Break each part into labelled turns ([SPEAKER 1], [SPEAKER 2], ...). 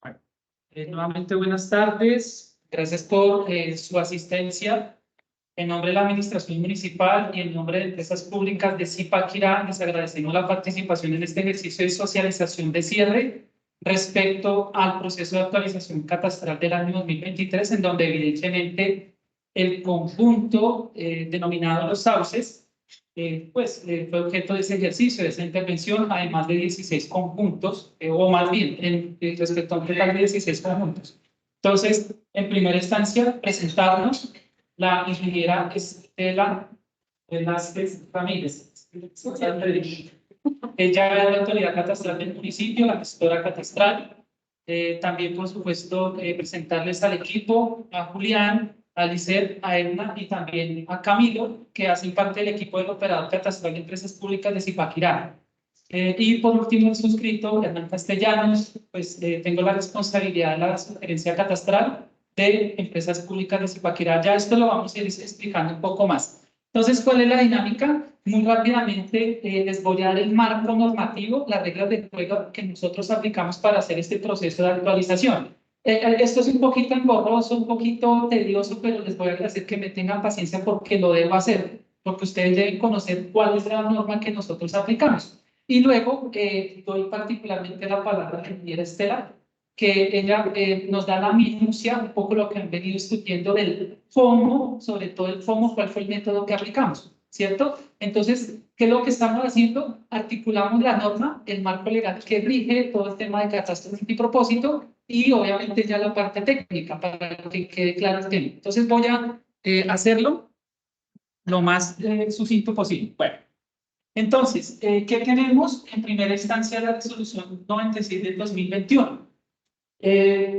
[SPEAKER 1] Bueno, nuevamente buenas tardes. Gracias por su asistencia. En nombre de la Administración Municipal y en nombre de Empresas Públicas de Zipaquirá, les agradecemos la participación en este ejercicio de socialización de cierre respecto al proceso de actualización catastral del año 2023, en donde evidentemente el conjunto denominado Los Sauces fue objeto de ese ejercicio, de esa intervención, además de 16 conjuntos, o más bien, respecto a un total de 16 conjuntos. Entonces, en primera instancia, presentarnos la ingeniera Estela Velázquez Ramírez. Ella es la autoridad catastral del municipio, la gestora catastral. También, por supuesto, presentarles al equipo, a Julián, a Lisset, a Edna y también a Camilo, que hacen parte del equipo del operador catastral de Empresas Públicas de Zipaquirá. Y por último, el suscrito, Hernán Castellanos, pues tengo la responsabilidad de la sugerencia catastral de Empresas Públicas de Zipaquirá. Ya esto lo vamos a ir explicando un poco más. Entonces, ¿cuál es la dinámica? Muy rápidamente les voy a dar el marco normativo, las reglas de juego que nosotros aplicamos para hacer este proceso de actualización. Esto es un poquito engorroso, un poquito tedioso, pero les voy a agradecer que me tengan paciencia porque lo debo hacer, porque ustedes deben conocer cuál es la norma que nosotros aplicamos. Y luego doy particularmente la palabra a la ingeniera Estela, que ella nos da la minucia, un poco lo que han venido discutiendo del cómo, sobre todo el cómo, cuál fue el método que aplicamos, ¿cierto? Entonces, ¿qué es lo que estamos haciendo? Articulamos la norma, el marco legal que rige todo el tema de catastro multipropósito y obviamente ya la parte técnica para que quede claro el tema. Entonces voy a hacerlo lo más sucinto posible. Bueno. Entonces, ¿qué tenemos? En primera instancia, la resolución 96 del 2021.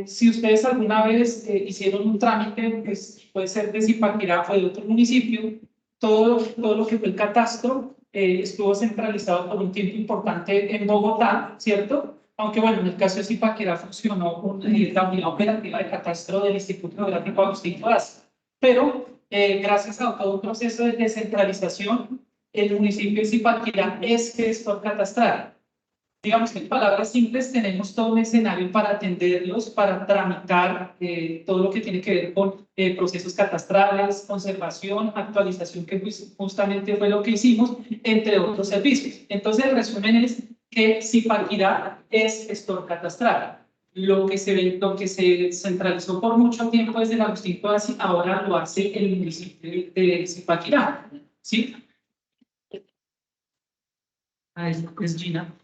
[SPEAKER 1] Si ustedes alguna vez hicieron un trámite, pues puede ser de Zipaquirá o de otro municipio, todo lo que fue el catastro estuvo centralizado por un tiempo importante en Bogotá, ¿cierto? Aunque bueno, en el caso de Zipaquirá funcionó la unidad operativa de catastro del Instituto Geográfico Agustín Codazzi. Pero gracias a todo un proceso de descentralización, el municipio de Zipaquirá es gestor catastral. Digamos que en palabras simples tenemos todo un escenario para atenderlos, para tramitar todo lo que tiene que ver con procesos catastrales, conservación, actualización, que justamente fue lo que hicimos, entre otros servicios. Entonces, el resumen es que Zipaquirá es gestor catastral. Lo que se centralizó por mucho tiempo desde el Agustín Codazzi, ahora lo hace el municipio de Zipaquirá. ¿Sí? Es Gina.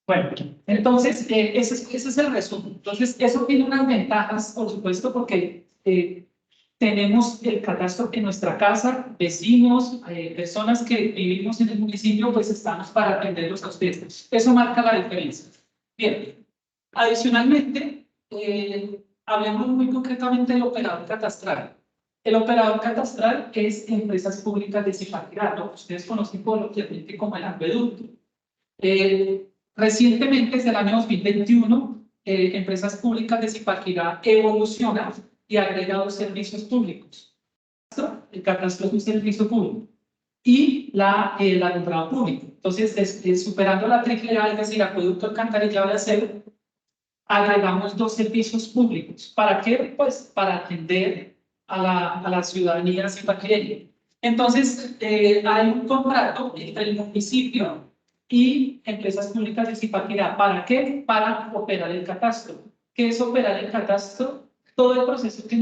[SPEAKER 1] Bueno, entonces, ese es el resumen. Entonces, eso tiene unas ventajas, por supuesto, porque tenemos el catastro en nuestra casa, vecinos, personas que vivimos en el municipio, pues estamos para atenderlos a ustedes. Eso marca la diferencia. Bien, adicionalmente, hablemos muy concretamente del operador catastral. El operador catastral es Empresas Públicas de Zipaquirá, lo que ustedes conocen coloquialmente como el acueducto. Recientemente, desde el año 2021, Empresas Públicas de Zipaquirá evoluciona y agrega dos servicios públicos. El catastro es un servicio público y el alumbrado público. Entonces, superando la triple A, es decir, acueducto, alcantarillado y aseo, agregamos dos servicios públicos. ¿Para qué? Pues para atender a la ciudadanía zipaquireña. Entonces, hay un contrato entre el municipio y Empresas Públicas de Zipaquirá. ¿Para qué? Para operar el catastro. ¿Qué es operar el catastro? Todo el proceso que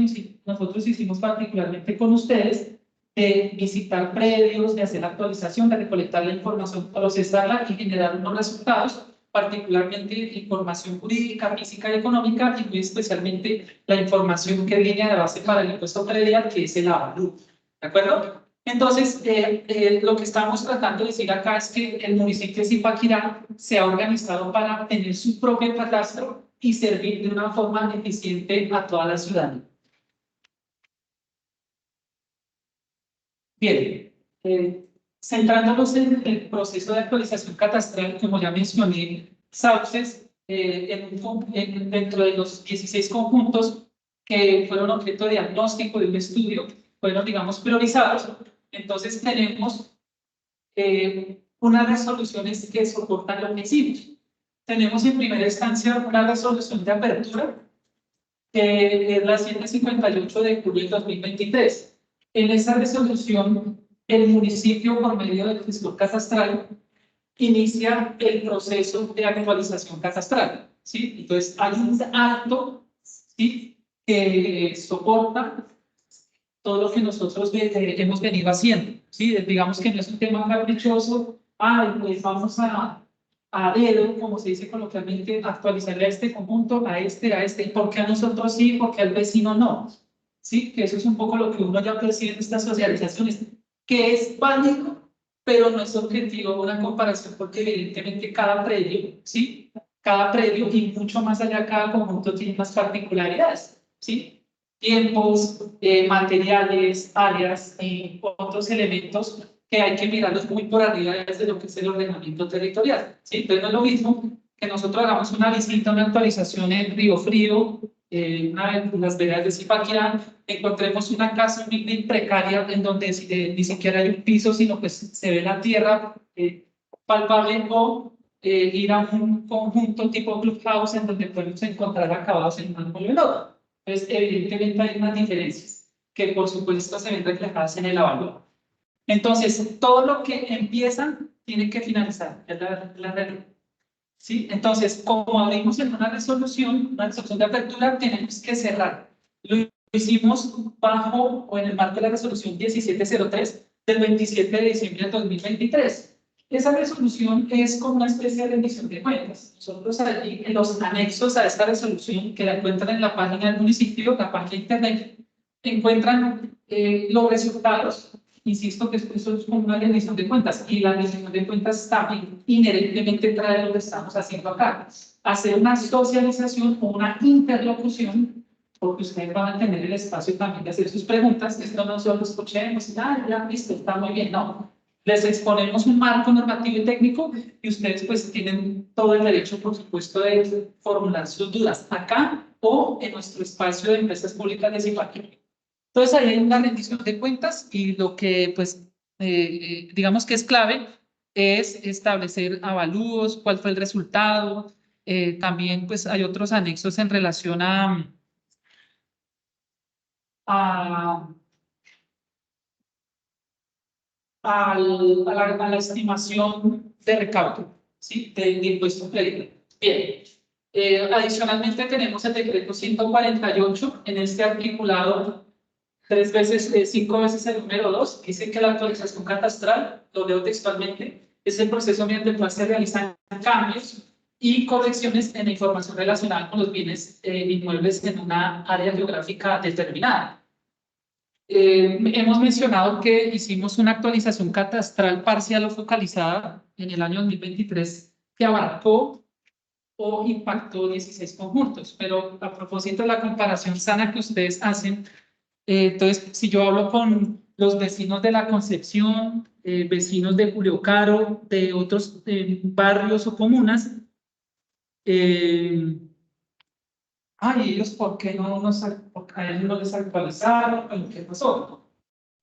[SPEAKER 1] nosotros hicimos particularmente con ustedes, de visitar predios, de hacer la actualización, de recolectar la información, procesarla y generar unos resultados, particularmente información jurídica, física y económica, y muy especialmente la información que viene de base para el impuesto predial, que es el avalúo. ¿De acuerdo? Entonces, lo que estamos tratando de decir acá es que el municipio de Zipaquirá se ha organizado para tener su propio catastro y servir de una forma eficiente a toda la ciudadanía. Bien, centrándonos en el proceso de actualización catastral, como ya mencioné, Sauces, dentro de los 16 conjuntos que fueron objeto de diagnóstico de un estudio, fueron, digamos, priorizados. Entonces tenemos unas resoluciones que soportan los municipios. Tenemos en primera instancia una resolución de apertura, que es la 758 de julio de 2023. En esa resolución, el municipio, por medio del gestor catastral, inicia el proceso de actualización catastral, ¿sí? Entonces, hay un acto, ¿sí?, que soporta todo lo que nosotros hemos venido haciendo, ¿sí? Digamos que no es un tema caprichoso, pues vamos a dedo, como se dice coloquialmente, actualizarle a este conjunto, a este, ¿por qué a nosotros sí, por qué al vecino no? ¿Sí? Que eso es un poco lo que uno ya percibe en estas socializaciones, que es válido, pero no es objetivo una comparación, porque evidentemente cada predio, ¿sí? Cada predio y mucho más allá, cada conjunto tiene unas particularidades, ¿sí? Tiempos, materiales, áreas y otros elementos que hay que mirarlos muy por arriba desde lo que es el ordenamiento territorial, ¿sí? Entonces no es lo mismo que nosotros hagamos una visita, una actualización en Río Frío, una de las veredas de Zipaquirá, encontremos una casa muy precaria en donde ni siquiera hay un piso, sino pues se ve la tierra palpable, o ir a un conjunto tipo clubhouse en donde podemos encontrar acabados en un ángulo y en otro. Entonces, evidentemente hay unas diferencias que por supuesto se ven reflejadas en el avalúo. Entonces, todo lo que empieza tiene que finalizar, es la realidad. ¿Sí? Entonces, como abrimos en una resolución de apertura, tenemos que cerrar. Lo hicimos bajo o en el marco de la resolución 1703 del 27 de diciembre del 2023. Esa resolución es como una especie de rendición de cuentas. Nosotros allí, en los anexos a esta resolución, que la encuentran en la página del municipio, la página de internet, encuentran los resultados. Insisto que eso es como una rendición de cuentas, y la rendición de cuentas también inherentemente trae lo que estamos haciendo acá: hacer una socialización o una interlocución, porque ustedes van a tener el espacio también de hacer sus preguntas. Esto no solo escuchemos y ya listo, está muy bien, no. Les exponemos un marco normativo y técnico, y ustedes pues tienen todo el derecho, por supuesto, de formular sus dudas acá o en nuestro espacio de empresas públicas de Zipaquirá. Entonces, ahí hay una rendición de cuentas, y lo que, pues, digamos que es clave es establecer avalúos, cuál fue el resultado. También, pues, hay otros anexos en relación a, a la estimación de recaudo, ¿sí?, de impuesto predial. Bien. Adicionalmente, tenemos el decreto 148 en este articulado. 5 veces el número 2, dice que la actualización catastral, lo leo textualmente, es el proceso mediante el cual se realizan cambios y correcciones en la información relacionada con los bienes inmuebles en una área geográfica determinada. Hemos mencionado que hicimos una actualización catastral parcial o focalizada en el año 2023 que abarcó o impactó 16 conjuntos, pero a propósito de la comparación sana que ustedes hacen, entonces, si yo hablo con los vecinos de La Concepción, vecinos de Julio Caro, de otros barrios o comunas, ellos, ¿por qué a ellos no les actualizaron? ¿Qué pasó?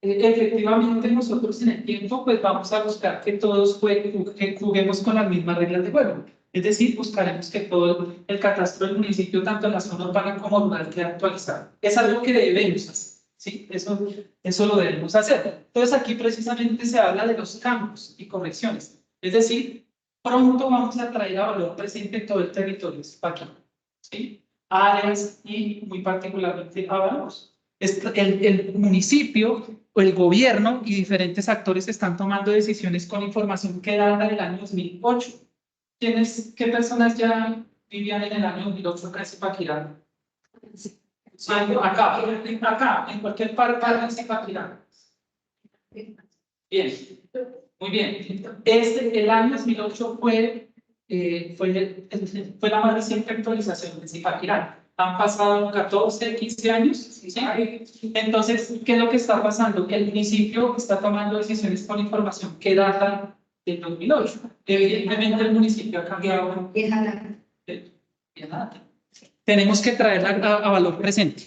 [SPEAKER 1] Efectivamente, nosotros en el tiempo pues vamos a buscar que todos que juguemos con las mismas reglas de juego. Es decir, buscaremos que todo el catastro del municipio, tanto en la zona urbana como rural, quede actualizado. Es algo que debemos hacer, ¿sí? Eso lo debemos hacer. Entonces, aquí precisamente se habla de los cambios y correcciones. Es decir, pronto vamos a traer a valor presente todo el territorio español, ¿sí? Áreas y muy particularmente avalos. El municipio o el gobierno y diferentes actores están tomando decisiones con información que data del año 2008. ¿Qué personas ya vivían en el año 2008 acá en Zipaquirá? Sí, acá, en cualquier parte de Zipaquirá. Bien, muy bien. El año 2008 fue la más reciente actualización de Zipaquirá. Han pasado 14, 15 años, ¿sí? Entonces, ¿qué es lo que está pasando? Que el municipio está tomando decisiones con información que data del 2008. Evidentemente, el municipio ha cambiado. Tenemos que traerla a valor presente.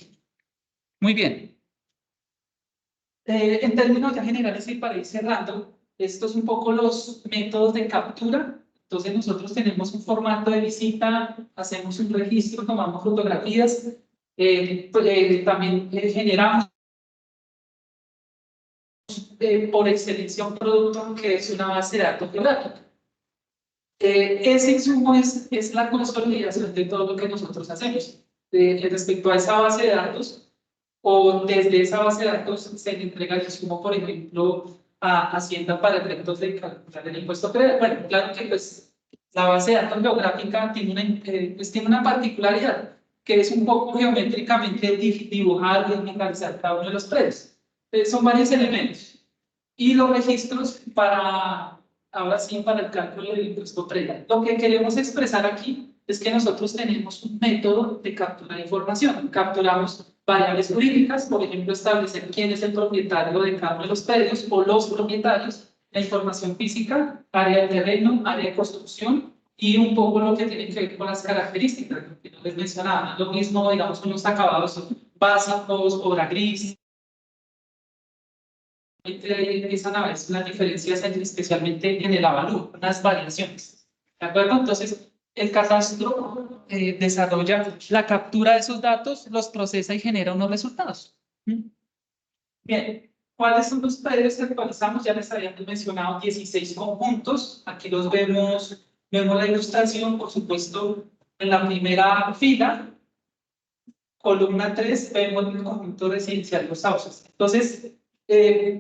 [SPEAKER 1] Muy bien. En términos ya generales y para ir cerrando, Esto es un poco los métodos de captura. Entonces nosotros tenemos un formato de visita, hacemos un registro, tomamos fotografías, también generamos por excelencia un producto que es una base de datos geográfica. Ese insumo es la consolidación de todo lo que nosotros hacemos. Respecto a esa base de datos, o desde esa base de datos se le entrega el insumo, por ejemplo, a Hacienda para efectos de calcular el impuesto predial. Bueno, claro que pues, la base de datos geográfica tiene una particularidad, que es un poco geométricamente dibujar y digitalizar cada uno de los predios. Son varios elementos. Y los registros ahora sí, para el cálculo del impuesto predial. Lo que queremos expresar aquí es que nosotros tenemos un método de captura de información. Capturamos variables jurídicas, por ejemplo, establecer quién es el propietario de cada uno de los predios o los propietarios, la información física, área de terreno, área de construcción y un poco lo que tiene que ver con las características que no les mencionaba. Lo mismo, digamos, con los acabados básicos, obra gris. Empiezan a ver las diferencias especialmente en el avalúo, unas variaciones. ¿De acuerdo? Entonces, el catastro desarrolla la captura de esos datos, los procesa y genera unos resultados. Bien, ¿cuáles son los predios que actualizamos? Ya les habíamos mencionado 16 conjuntos. Aquí los vemos la ilustración, por supuesto, en la primera fila. Columna 3, vemos el conjunto residencial Los Sauces. Entonces,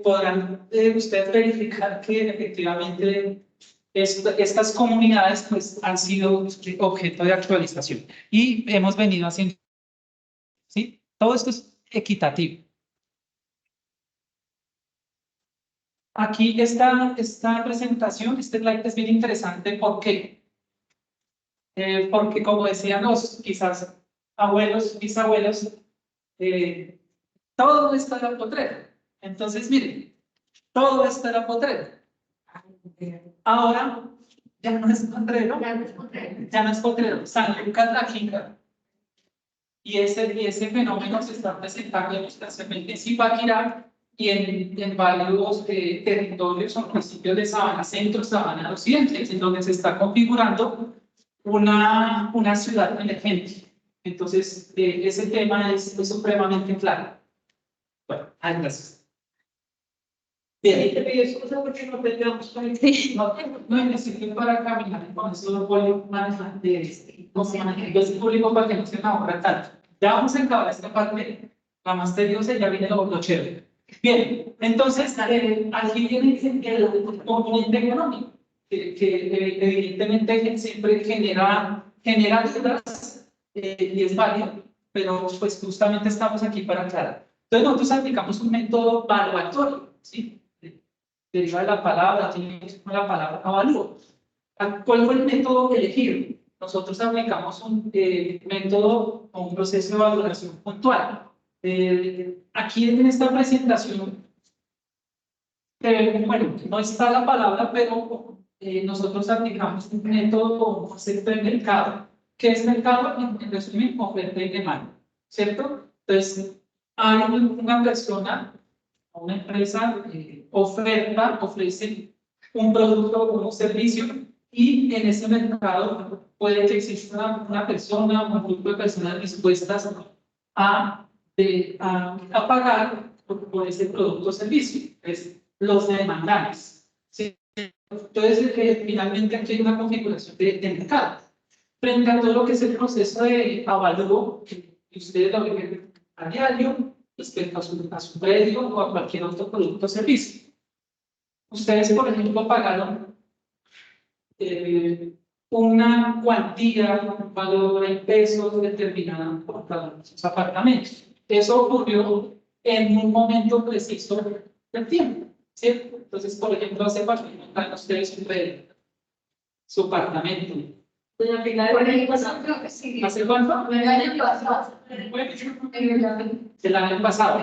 [SPEAKER 1] podrán ustedes verificar que efectivamente estas comunidades pues, han sido objeto de actualización y hemos venido haciendo, ¿sí? Todo esto es equitativo. Aquí esta presentación, este slide es bien interesante. ¿Por qué? Porque como decían los quizás abuelos, bisabuelos, todo esto era potrero. Entonces, miren, todo esto era potrero. Ahora ya no es potrero, ya no es potrero, San Lucas La Quinta. Y ese fenómeno se está presentando especialmente en Zipaquirá y en varios territorios o municipios de Sabana Centro, Sabana Occidente, en donde se está configurando una ciudad emergente. Entonces, ese tema es supremamente claro. Bueno, gracias. Bien, te pido excusa porque no tengamos no necesito para caminar, con eso no puedo manejar el público para que no se me ahorre tanto. Ya vamos a acabar esta parte, la más tediosa, ya viene lo chévere. Bien, entonces, aquí viene el componente económico, que evidentemente siempre genera dudas y es válido, pero pues justamente estamos aquí para aclarar. Entonces, nosotros aplicamos un método evaluatorio, ¿sí? Deriva de la palabra, tiene que ver con la palabra avalúo. ¿Cuál fue el método elegido? Nosotros aplicamos un método o un proceso de valoración puntual. Aquí en esta presentación, bueno, no está la palabra, pero nosotros aplicamos un método o un concepto de mercado. ¿Qué es mercado? En resumen, oferta y demanda, ¿cierto? Entonces, hay una persona, una empresa ofrece un producto o un servicio y en ese mercado puede que exista una persona o un grupo de personas dispuestas a pagar por ese producto o servicio. Es los demandantes. ¿Sí? Entonces, finalmente aquí hay una configuración de mercado. Frente a todo lo que es el proceso de avalúo, que ustedes lo ven a diario, respecto a su predio o a cualquier otro producto o servicio. Ustedes, por ejemplo, pagaron una cuantía, un valor en pesos determinado por cada uno de sus apartamentos. Eso ocurrió en un momento preciso del tiempo, ¿cierto? Entonces, por ejemplo, hace cuánto pagan ustedes su apartamento.
[SPEAKER 2] Doña Pilar, el año pasado creo que sí.
[SPEAKER 1] ¿Hace cuánto?
[SPEAKER 2] El año pasado.
[SPEAKER 1] El año pasado.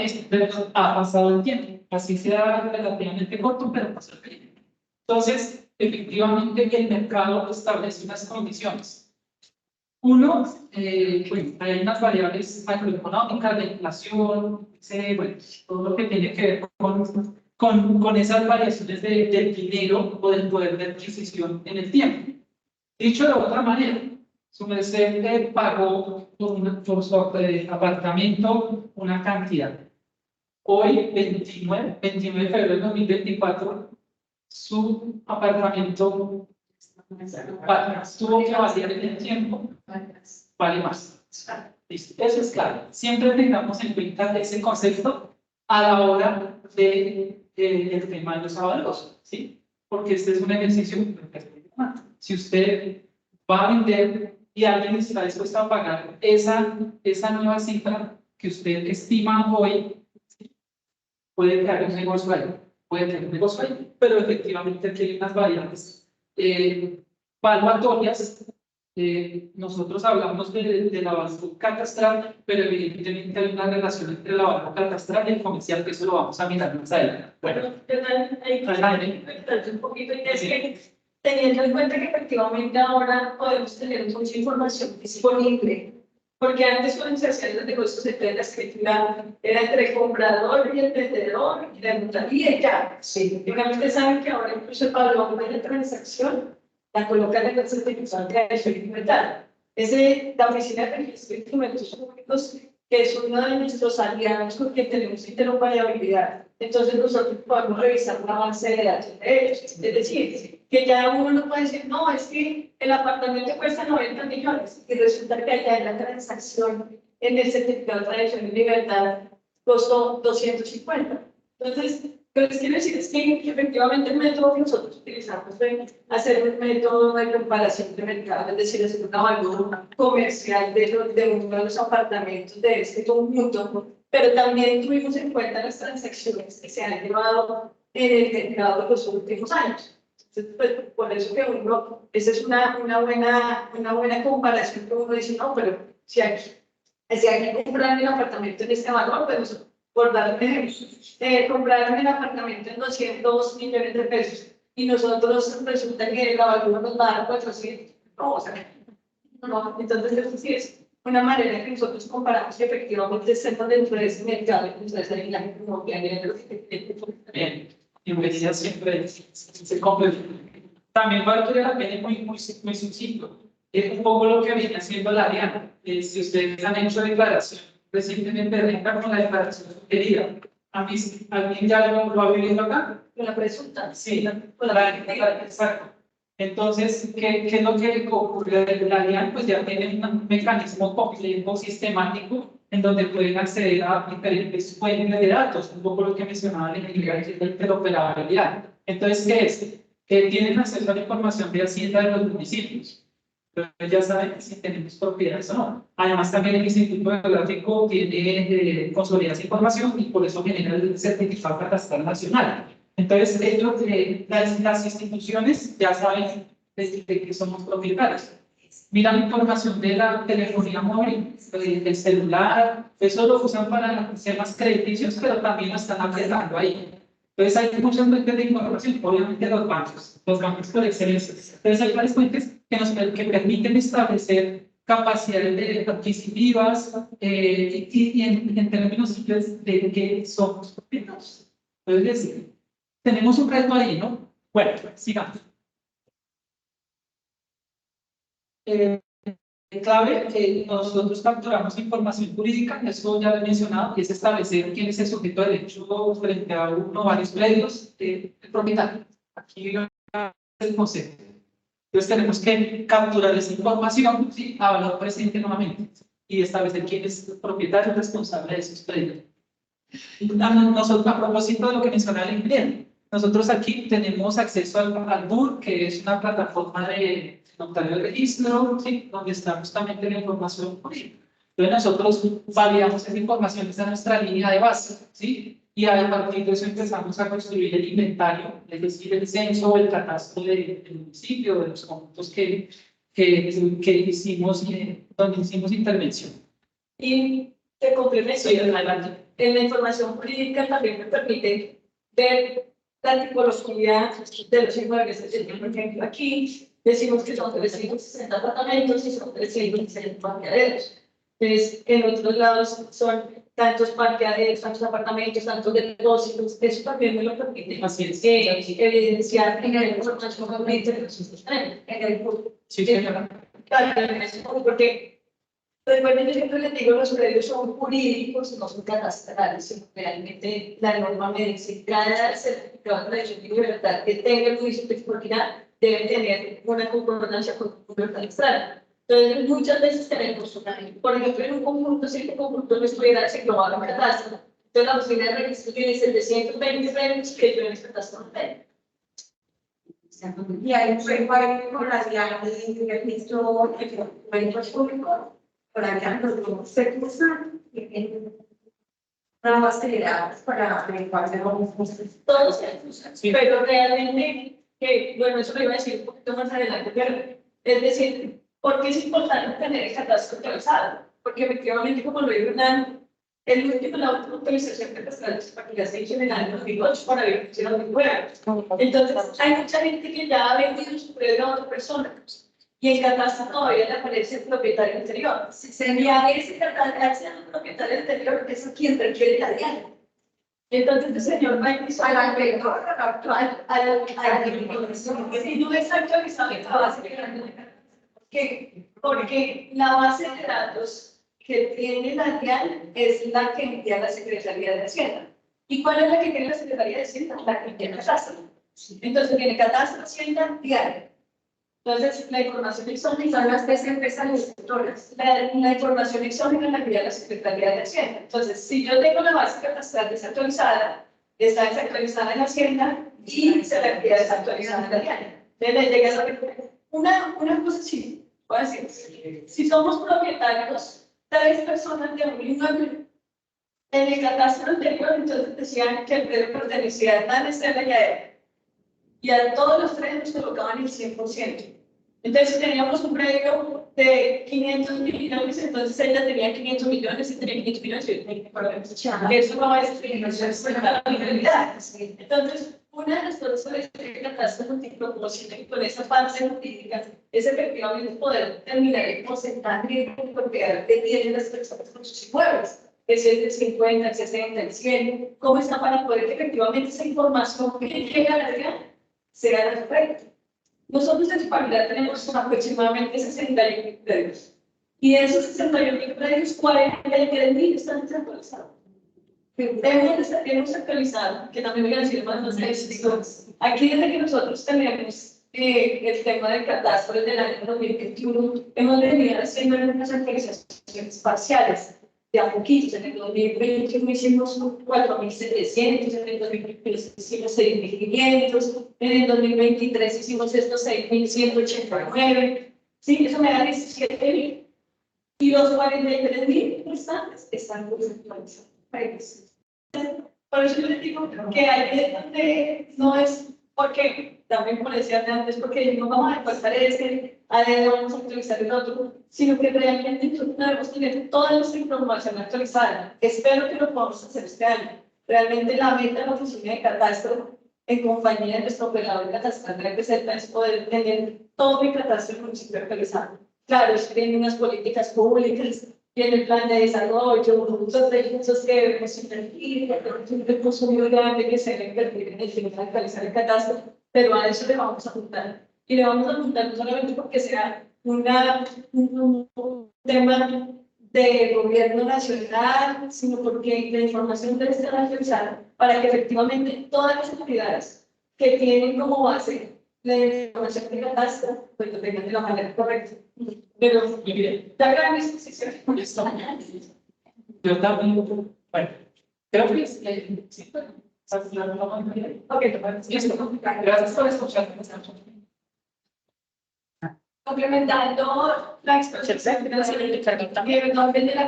[SPEAKER 1] Ha pasado el tiempo. Así sea relativamente corto, pero pasó el tiempo. Entonces, efectivamente, el mercado establece unas condiciones. Uno, bueno, hay unas variables macroeconómicas, la inflación, bueno, todo lo que tiene que ver con esas variaciones del dinero o del poder de adquisición en el tiempo. Dicho de otra manera, su merced pagó por su apartamento una cantidad. Hoy, 29 de febrero de 2024, su apartamento tuvo que valer en el tiempo, vale más. Listo. Eso es claro. Siempre tengamos en cuenta ese concepto a la hora del tema de los avalos, ¿sí? Porque este es un ejercicio. Si usted va a vender y alguien está dispuesto a pagar esa nueva cifra que usted estima hoy, ¿sí? Puede crear un negocio ahí, puede tener un negocio ahí, pero efectivamente aquí hay unas variables valuatorias. Nosotros hablamos del avalúo catastral, pero evidentemente hay una relación entre el avalúo catastral y el comercial, que eso lo vamos a mirar más adelante. Bueno,
[SPEAKER 2] Hay que un poquito y es que teniendo en cuenta que efectivamente ahora podemos tener mucha información disponible, porque antes cuando se hacían los negocios entre la escritura era entre el comprador y el vendedor y la notaría y ya. Sí. Digamos, ustedes saben que ahora incluso el valor de la transacción la colocan en el certificado de acción documental. La Oficina de Registro de Instrumentos Públicos, que es uno de nuestros aliados con quien tenemos interoperabilidad. Entonces nosotros podemos revisar una base de datos de ellos. Es decir, que ya uno no puede decir, no, es que el apartamento cuesta 90 millones y resulta que allá en la transacción, en el certificado de acción y libertad, costó 250. Entonces, lo que quiero decir es que efectivamente el método que nosotros utilizamos es hacer un método de comparación de mercado, es decir, hacer una evaluación comercial de uno de los apartamentos de este conjunto, pero también tuvimos en cuenta las transacciones que se han llevado en el mercado de los últimos años. Entonces, pues, por eso que esa es una buena comparación que uno dice, no, pero si aquí compran el apartamento en este valor, pues por darme, compraron el apartamento en 200 millones de pesos y nosotros resulta que la valor nos va a dar 400. No, o sea, no, entonces eso sí es una manera que nosotros comparamos que efectivamente estemos dentro de ese mercado y entonces ahí la gente no tiene
[SPEAKER 1] bien, bienvenida siempre se complementa. También vale la pena muy sucinto. Es un poco lo que viene haciendo la Diana. Si ustedes han hecho declaración recientemente de renta con la declaración sugerida, ¿alguien ya lo ha vivido acá?
[SPEAKER 2] Con la presunta.
[SPEAKER 1] Sí, exacto. Entonces, ¿qué es lo que ocurre? La DIAN pues ya tiene un mecanismo complejo, sistemático, en donde pueden acceder a diferentes fuentes de datos, un poco lo que mencionaba el ingeniero de interoperabilidad. Entonces, ¿qué es? Que tienen acceso a la información de Hacienda de los municipios. Entonces, ya saben si tenemos propiedades o no. Además, también el Instituto Geográfico tiene consolidada esa información y por eso genera el certificado catastral nacional. Entonces, las instituciones ya saben de que somos propietarios. Mira la información de la telefonía móvil, del celular, eso lo usan para temas crediticios, pero también lo están apretando ahí. Entonces, hay muchas fuentes de información, obviamente los bancos por excelencia. Entonces, hay varias fuentes que permiten establecer capacidades adquisitivas y en términos simples de que somos propietarios. Entonces, tenemos un reto ahí, ¿no? Bueno, sigamos. Clave que nosotros capturamos información jurídica, eso ya lo he mencionado, y es establecer quién es el sujeto de derecho frente a uno o varios predios del propietario. Aquí es el concepto. Entonces tenemos que capturar esa información, ¿sí? A valor presente nuevamente y establecer quién es el propietario responsable de esos predios. Nosotros, a propósito de lo que mencionaba el ingeniero, nosotros aquí tenemos acceso al BUR, que es una plataforma de notario de registro, ¿sí? Donde está justamente la información jurídica. Entonces nosotros validamos esa información desde nuestra línea de base, ¿sí? Y a partir de eso empezamos a construir el inventario, es decir, el censo, el catastro del municipio, de los conjuntos que hicimos, donde hicimos intervención.
[SPEAKER 2] Y te complemento.
[SPEAKER 1] Sí, adelante.
[SPEAKER 2] En la información jurídica también me permite ver la tipología de los inmuebles. Es decir, por ejemplo, aquí decimos que son 360 apartamentos y son 360 parqueaderos. Entonces, en otros lados son tantos parqueaderos, tantos apartamentos, tantos depósitos, eso también me lo permite.
[SPEAKER 1] Así es.
[SPEAKER 2] Evidenciar en el información en el curso.
[SPEAKER 1] Sí, señora.
[SPEAKER 2] Porque recuerden, yo siempre les digo, los predios son jurídicos, no son cadastrales, sino realmente la norma me dice cada certificado de derecho de libertad que tenga el municipio de expropiedad debe tener una concordancia con un número cadastral. Entonces, muchas veces tenemos, por ejemplo, en un conjunto, si el conjunto no estuviera asignado a un catastro, entonces la oficina de registro tiene el de 120 premios que yo en este catastro no tengo.
[SPEAKER 3] Y hay un recuadro con las guías de registro de documentos públicos, por allá los se cursan una base de datos para averiguar de
[SPEAKER 2] Todos se usan, sí. Pero realmente, bueno, eso lo iba a decir un poquito más adelante, pero es decir, ¿por qué es importante tener el catastro actualizado? Porque efectivamente, como lo dijo Hernán, la última actualización catastral para que ya se hizo en el año 2008 para ver que hicieron 2009. Entonces, hay mucha gente que ya ha vendido su predio a otra persona y el catastro todavía le aparece el propietario anterior. Si se envía ese catastro al propietario anterior, es a quien requiere la diaria. Entonces, el señor va a empezar a la actual, a la definición. Si no está actualizado la base de datos, porque la base de datos que tiene la DIAN es la que envía la Secretaría de Hacienda. ¿Y cuál es la que tiene la Secretaría de Hacienda? La que tiene catastro. Entonces, tiene catastro, Hacienda, DIAN. Entonces, la información exógena son las tres empresas receptoras. La información exógena la envía la Secretaría de Hacienda. Entonces, si yo tengo la base catastral desactualizada, está desactualizada en Hacienda y se la envía desactualizada en la DIAN. Entonces, le llega una cosa así, voy a decir, si somos propietarios, 3 personas de un inmueble, en el catastro anterior, entonces decían que el predio pertenecía a Hernán, Estela y a él. Y a todos los 3 nos colocaban el 100%. Entonces, si teníamos un predio de 500 millones, entonces ella tenía 500 millones y tenía 500 millones y yo tenía 500 millones. Eso no es la realidad. Entonces, una de las cosas es que el catastro multiproporcional con esa parte jurídica es efectivamente poder determinar el porcentaje de propiedad que tienen las personas con sus inmuebles. Es el del 50, el 60, el 100. ¿Cómo está para poder que efectivamente esa información que llega a la realidad sea la correcta? Nosotros en España tenemos aproximadamente 61.000 predios. Y de esos 61.000 predios, 43.000 están desactualizados. Hemos actualizado, que también voy a decir más estadísticas. Aquí, desde que nosotros tenemos el tema del catastro desde el año 2021, hemos venido haciendo unas actualizaciones parciales. De a poquito, en el 2021 hicimos 4.700, en el 2022 hicimos 6.500, en el 2023 hicimos estos 6.189, ¿sí? Eso me da 17.000. Y los 43.000 restantes están desactualizados. Por eso yo les digo que ahí donde no es porque, también como decía antes, porque no vamos a pasar vamos a actualizar el otro, sino que realmente debemos tener toda nuestra información actualizada. Espero que lo podamos hacer este año. Realmente la meta de la oficina de catastro, en compañía de nuestro operador catastral de la es poder tener todo mi catastro municipio actualizado. Claro, es que tiene unas políticas públicas, tiene el plan de desarrollo, muchos recursos que debemos invertir, un recurso muy grande que se debe invertir en el fin de actualizar el catastro, pero a eso le vamos a apuntar. Y le vamos a apuntar no solamente porque sea un tema de gobierno nacional, sino porque la información debe estar actualizada para que efectivamente todas las entidades que tienen como base la información de catastro, pues lo tengan de la manera correcta. Pero, mire, la gran disposición con esto.
[SPEAKER 1] Yo también, bueno, creo que sí. Ok, listo. Gracias por escucharme.
[SPEAKER 2] Complementando la exposición de la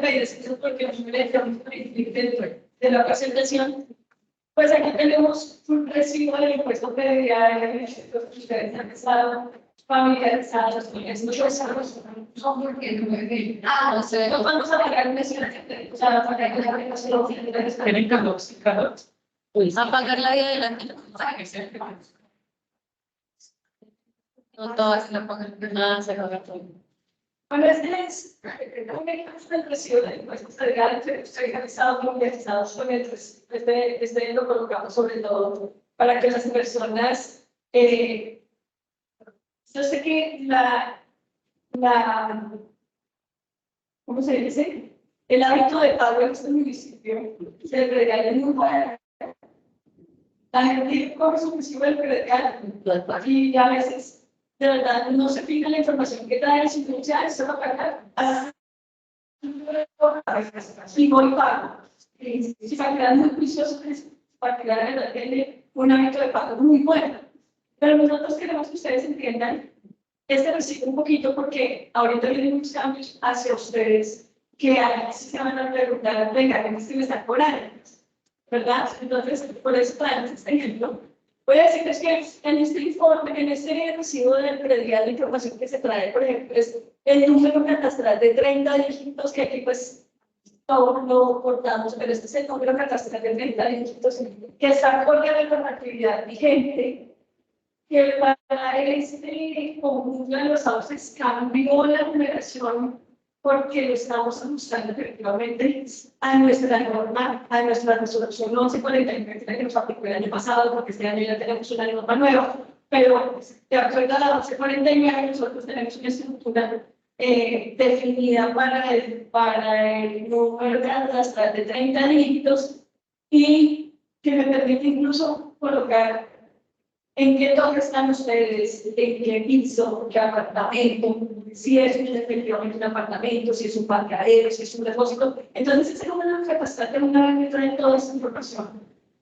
[SPEAKER 2] PDC, porque de la presentación, pues aquí tenemos un recibo del impuesto predial, los que ustedes han estado familiarizados con estos recibos. Son porque no sé. Nos vamos a pagar un mes.
[SPEAKER 1] ¿Tienen calor?
[SPEAKER 4] Apagar la vida de la gente. No todas la apagan. Nada, se apaga todo.
[SPEAKER 2] Bueno, este es un ejemplo del recibo de impuestos federales realizado con este lo colocamos sobre todo para que las personas, yo sé que ¿cómo se dice? El hábito de pago en este municipio se regala muy bueno. La gente coge su recibo del predial y a veces, de verdad, no se fija la información que trae, si no ya se va a pagar. Y voy pago. Si para quedar muy juiciosos, para quedar de verdad tiene un hábito de pago muy bueno. Pero nosotros queremos que ustedes entiendan este recibo un poquito porque ahorita vienen muchos cambios hacia ustedes que a veces se van a preguntar, venga, ¿qué es que me están cobrando? ¿Verdad? Entonces, por eso traemos este ejemplo. Voy a decirles que en este informe, en este recibo del predial de información que se trae, por ejemplo, es el número catastral de 30 dígitos, que aquí pues todo lo cortamos, pero este es el número catastral de 30 dígitos que está acorde a la normatividad vigente, que para este conjunto de los sauces cambió la numeración porque lo estamos ajustando efectivamente a nuestra norma, a nuestra resolución 1149 que nos aplicó el año pasado, porque este año ya tenemos una norma nueva, pero de acuerdo a la 1149 nosotros tenemos una estructura definida para el número catastral de 30 dígitos y que me permite incluso colocar en qué torre están ustedes, en qué piso, qué apartamento, si es efectivamente un apartamento, si es un parqueadero, si es un depósito. Entonces, ese número catastral de una vez trae toda esa información.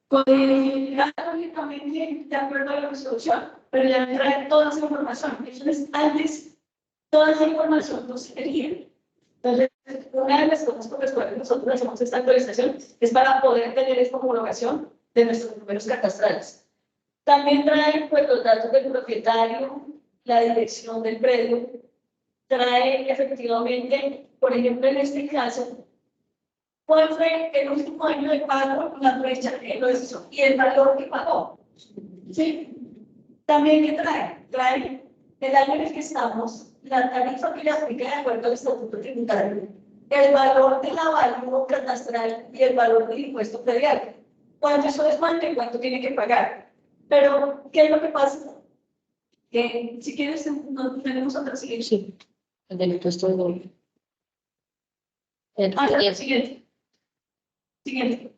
[SPEAKER 2] Codificada únicamente de acuerdo a la resolución, pero ya trae toda esa información. Entonces, antes, toda esa información no se tenía. Entonces, una de las cosas por las cuales nosotros hacemos esta actualización es para poder tener esta homologación de nuestros números catastrales. También trae pues, los datos del propietario, la dirección del predio, trae efectivamente, por ejemplo, en este caso, cuál fue el último año de pago, la fecha que lo hizo y el valor que pagó. ¿Sí? También, ¿qué trae? Trae el año en el que estamos, la tarifa que le aplica de acuerdo al estatuto tributario, el valor del avalúo catastral y el valor del impuesto predial. Cuando eso es mal, ¿cuánto tiene que pagar? Pero, ¿qué es lo que pasa? Que si quieres, no tenemos otra siguiente.
[SPEAKER 4] Sí, el del impuesto de...
[SPEAKER 2] Siguiente. Siguiente.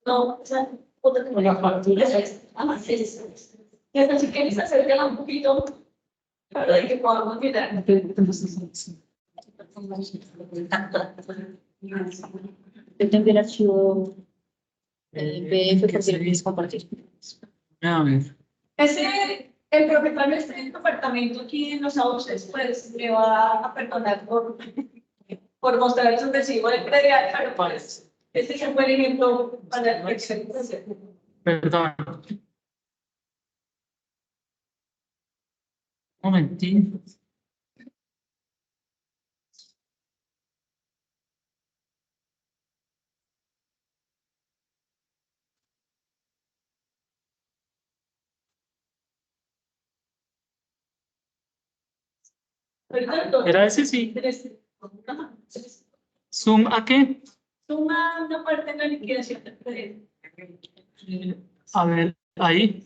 [SPEAKER 2] No, esa otra que
[SPEAKER 1] La factura.
[SPEAKER 2] es. Entonces, si quieres acércala un poquito para que podamos mirar.
[SPEAKER 4] Yo tengo el archivo PDF porque lo quieres compartir.
[SPEAKER 1] A ver.
[SPEAKER 2] El propietario de este apartamento aquí en los sauces, pues me va a perdonar por mostrar su recibo de predial, pero pues este es un buen ejemplo para la experiencia.
[SPEAKER 1] Perdón. Un momentito. ¿Era ese? Sí. ¿Zoom a qué?
[SPEAKER 2] Suma una parte en la liquidación del predial.
[SPEAKER 1] A ver, ahí.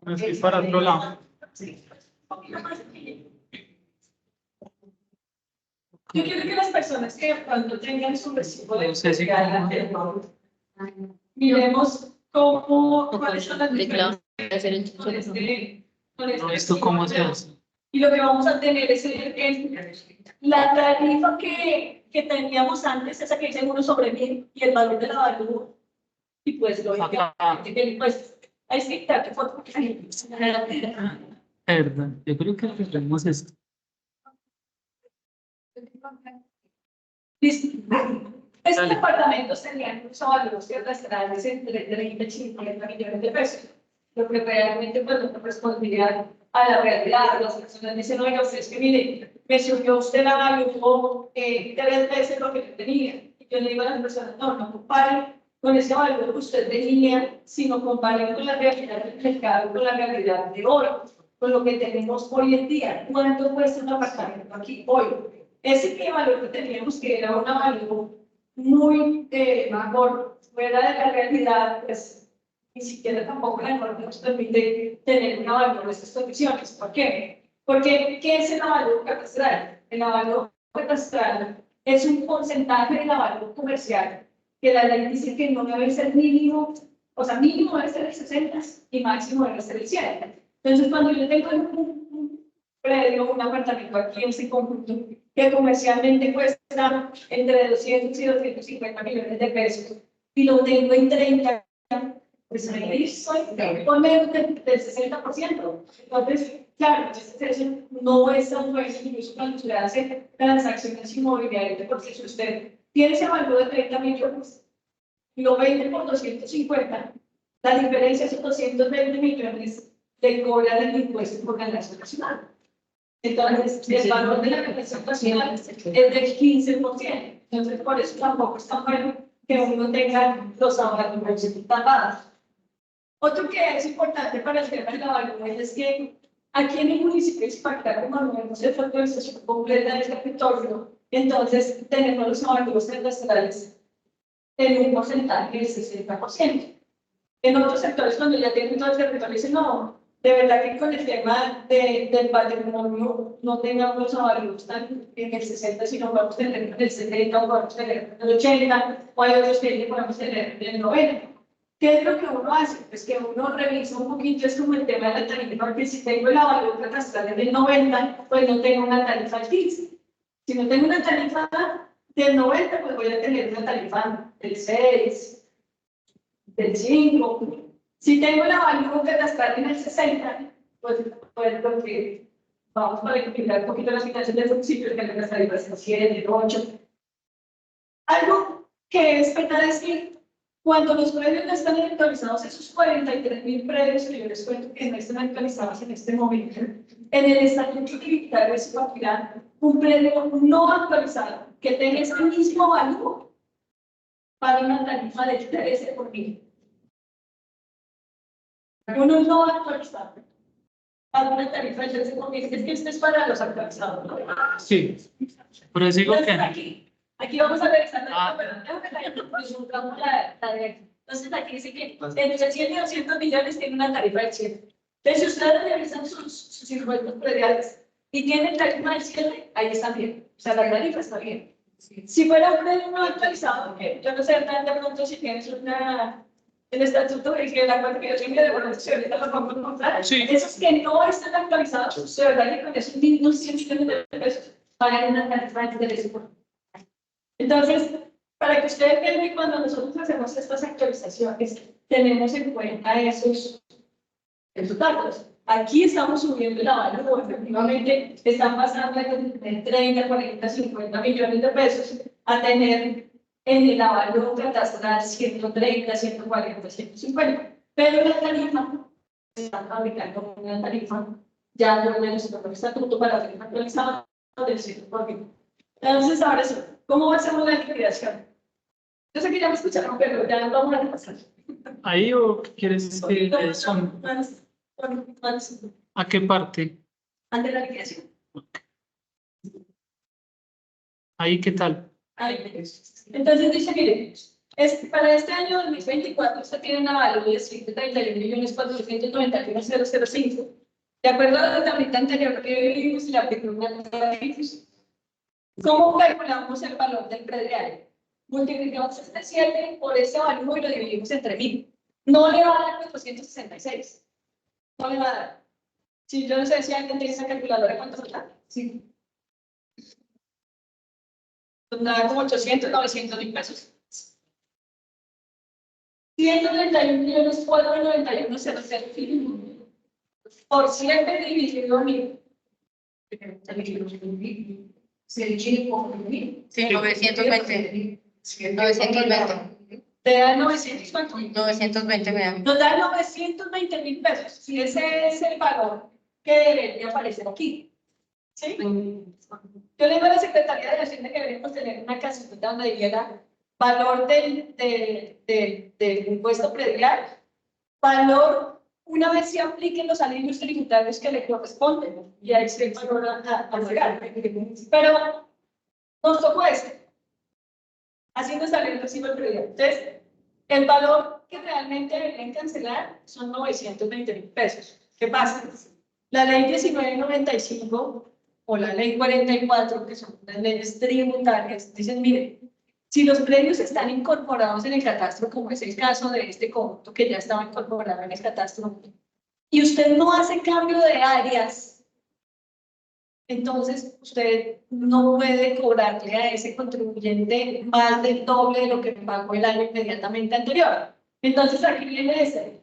[SPEAKER 1] Me fui para otro lado.
[SPEAKER 2] Yo quiero que las personas que cuando tengan su recibo de
[SPEAKER 1] No sé si
[SPEAKER 2] predial, miremos cuáles son las diferencias con
[SPEAKER 1] no he visto cómo se hace.
[SPEAKER 2] y lo que vamos a tener es la tarifa que teníamos antes, esa que dice 1 sobre 1000 y el valor de la valor. Y pues lógicamente, pues hay que quitar foto porque
[SPEAKER 1] Perdón, yo creo que tenemos esto.
[SPEAKER 2] estos departamentos tenían unos valores catastrales entre 30 y 50 millones de pesos, lo que realmente pues, no correspondía a la realidad. Las personas dicen, oiga, usted es que mire, me surgió usted la valor 3 veces lo que yo tenía. Y yo le digo a las personas, no comparen con ese valor que usted tenía, sino comparen con la realidad del mercado, con la realidad de oro. con lo que tenemos hoy en día. ¿Cuánto cuesta un apartamento aquí hoy? Ese valor que teníamos, que era un valor muy mejor, fuera de la realidad, pues ni siquiera tampoco la norma nos permite tener un valor de estas condiciones. ¿Por qué? Porque, ¿qué es el avalúo catastral? El avalúo catastral es un porcentaje del avalúo comercial que la ley dice que no debe ser mínimo, o sea, mínimo debe ser el 60 y máximo debe ser el 100. Entonces, cuando yo tengo un predio, un apartamento aquí en este conjunto, que comercialmente cuesta entre 200 y 250 millones de pesos, y lo tengo en 30, pues ahí estoy por menos del 60%. Entonces, claro, eso no es tan bueno, incluso cuando usted hace transacciones inmobiliarias, porque si usted tiene ese valor de 30 millones, lo vende por 250, la diferencia es 220 millones de cobra del impuesto por ganancia nacional. Entonces, el valor de la ganancia nacional es del 15%. Entonces, por eso tampoco es tan bueno que uno tenga los ahorros tapados. Otro que es importante para el tema de la evaluación es que aquí en el municipio de Zipaquirá, como no hemos hecho actualización completa del territorio, entonces tenemos los ahorros cadastrales en un porcentaje del 60%. En otros sectores, cuando ya tienen todo el territorio, dicen, no, de verdad que con el tema del patrimonio no tengamos los ahorros tan en el 60, sino podemos tener en el 70 o podemos tener en el 80, o hay otros que podemos tener en el 90. ¿Qué es lo que uno hace? Pues que uno revisa un poquito, es como el tema de la tarifa, porque si tengo el avalúo catastral en el 90, pues no tengo una tarifa al 15. Si no tengo una tarifa del 90, pues voy a tener una tarifa del 6, del 5. Si tengo el avalúo catastral en el 60, pues lo que vamos para equilibrar un poquito las finanzas del municipio, que las tarifas en 7, 8. Algo que es verdad es que cuando los predios no están actualizados, esos 43.000 predios que yo les cuento que no están actualizados en este momento, en el estatuto tributario de Zipaquirá, un predio no actualizado que tenga ese mismo valor para una tarifa de 13 por mil. Uno no actualizado para una tarifa de 13 por mil. Es que esto es para los actualizados, ¿no?
[SPEAKER 1] Sí, por eso digo que...
[SPEAKER 2] Aquí vamos a revisar entonces aquí dice que entre 100 y 200 millones tiene una tarifa del 7. Entonces, si ustedes revisan sus impuestos prediales y tienen tarifa del 7, ahí está bien. O sea, la tarifa está bien. Si fuera un predio no actualizado, que yo no sé tan de pronto si tienes el estatuto de que la cualificación de devolución la vamos a comprar. Sí. Esos que no están actualizados, de verdad que con esos mismos 100 millones de pesos pagan una tarifa de interés. Entonces, para que ustedes vean que cuando nosotros hacemos estas actualizaciones, tenemos en cuenta esos datos. Aquí estamos subiendo el avalúo, efectivamente, están pasando de 30, 40, 50 millones de pesos a tener en el avalúo catastral 130, 140, 150. Pero la tarifa, están fabricando una tarifa, ya no en el estatuto para hacer actualizado del 100%. Entonces, ahora sí, ¿cómo hacemos la liquidación? Yo sé que ya me escucharon, pero ya vamos a repasar.
[SPEAKER 1] ¿Ahí o quieres que son? ¿A qué parte?
[SPEAKER 2] Ante la liquidación.
[SPEAKER 1] ¿Ahí qué tal?
[SPEAKER 2] Ahí. Entonces dice, miren, para este año 2024 usted tiene una valor de 131.491.005. De acuerdo a la tablita anterior que vimos y la aplicación de ¿cómo calculamos el valor del predial? Multiplicamos este 7 por ese valor y lo dividimos entre 1000. No le va a dar 466. No le va a dar. Si yo no sé si alguien tiene esa calculadora, ¿cuánto da? Sí. Da como 800, 900 mil pesos. 131.491.005 por 7 dividido 1000. Se divide por 1000.
[SPEAKER 4] Sí, 920. 920.
[SPEAKER 2] Te da 900, ¿cuánto?
[SPEAKER 4] 920 me dan.
[SPEAKER 2] Nos da 920.000 pesos. Si ese es el valor que debería aparecer aquí. ¿Sí? Yo le digo a la Secretaría de Hacienda que deberíamos tener una casita donde diga valor del impuesto predial, valor una vez se apliquen los alivios tributarios que le corresponden, y ahí se van a pagar. Pero nos tocó así nos salió el recibo el predial. Entonces, el valor que realmente deberían cancelar son 920.000 pesos. ¿Qué pasa? La ley 1995 o la ley 44, que son las leyes tributarias, dicen, miren, si los predios están incorporados en el catastro, como es el caso de este conjunto que ya estaba incorporado en el catastro, y usted no hace cambio de áreas, entonces usted no puede cobrarle a ese contribuyente más del doble de lo que pagó el año inmediatamente anterior. Entonces aquí viene ese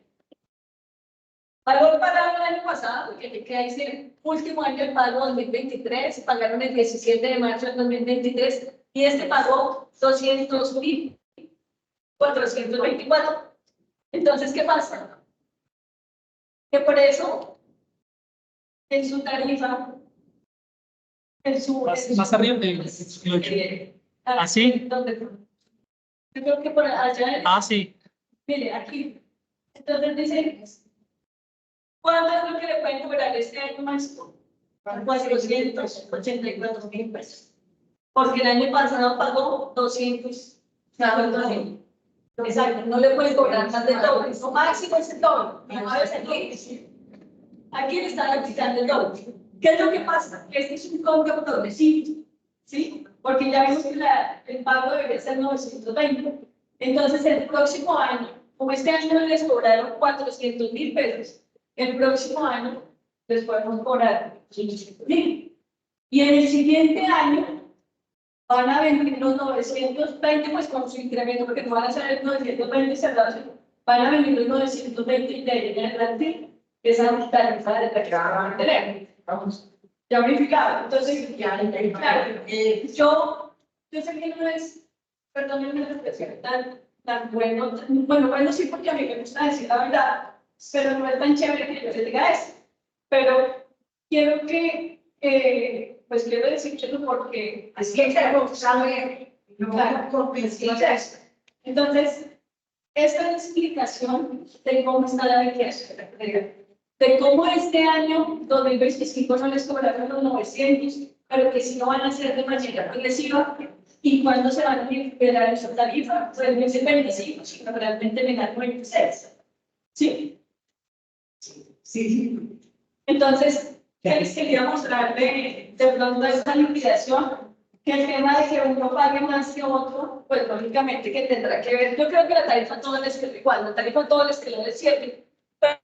[SPEAKER 2] valor pagado el año pasado, que dice último año del pago 2023, pagaron el 17 de marzo del 2023 y este pagó 200.424. Entonces, ¿qué pasa? Que por eso en su tarifa,
[SPEAKER 1] más arriba ¿así?
[SPEAKER 2] ¿Dónde fue? Yo creo que por allá.
[SPEAKER 1] Ah, sí.
[SPEAKER 2] Mire, aquí. Entonces dice, ¿cuánto es lo que le pueden cobrar este año más? 484.000 pesos. Porque el año pasado pagó 200.000. Exacto, no le puede cobrar más de doble. Lo máximo es el doble. Aquí le están aplicando el doble. ¿Qué es lo que pasa? Este es un cobro progresivo, ¿sí? Porque ya vimos que el pago debería ser 920. Entonces, el próximo año, como este año les cobraron 400.000 pesos, el próximo año les podemos cobrar 800.000. Y en el siguiente año van a venir los 920, pues con su incremento, porque no van a ser 920 cerrados, van a venir los 920 y de ahí en adelante esa tarifa de la que van a tener. Vamos, ya verificado. Entonces, claro, yo sé que no es, perdónenme la expresión, tan bueno, bueno sí, porque a mí me gusta decir la verdad, pero no es tan chévere que yo les diga eso. Pero quiero que, pues quiero decirlo porque
[SPEAKER 3] Es que se lo sabe, no convencida.
[SPEAKER 2] Entonces, esta es la explicación de cómo está la liquidación de cómo este año 2025 no les cobraron los 900, pero que sí lo van a hacer de manera progresiva, y cuándo se van a liberar esa tarifa, pues en 2025, sino realmente en el año 26. ¿Sí? Sí. Entonces, ¿qué les quería mostrar de pronto esta liquidación? Que el tema de que uno pague más que otro, pues lógicamente que tendrá que ver. Yo creo que la tarifa a todos les quedó igual, la tarifa a todos les quedó de 7,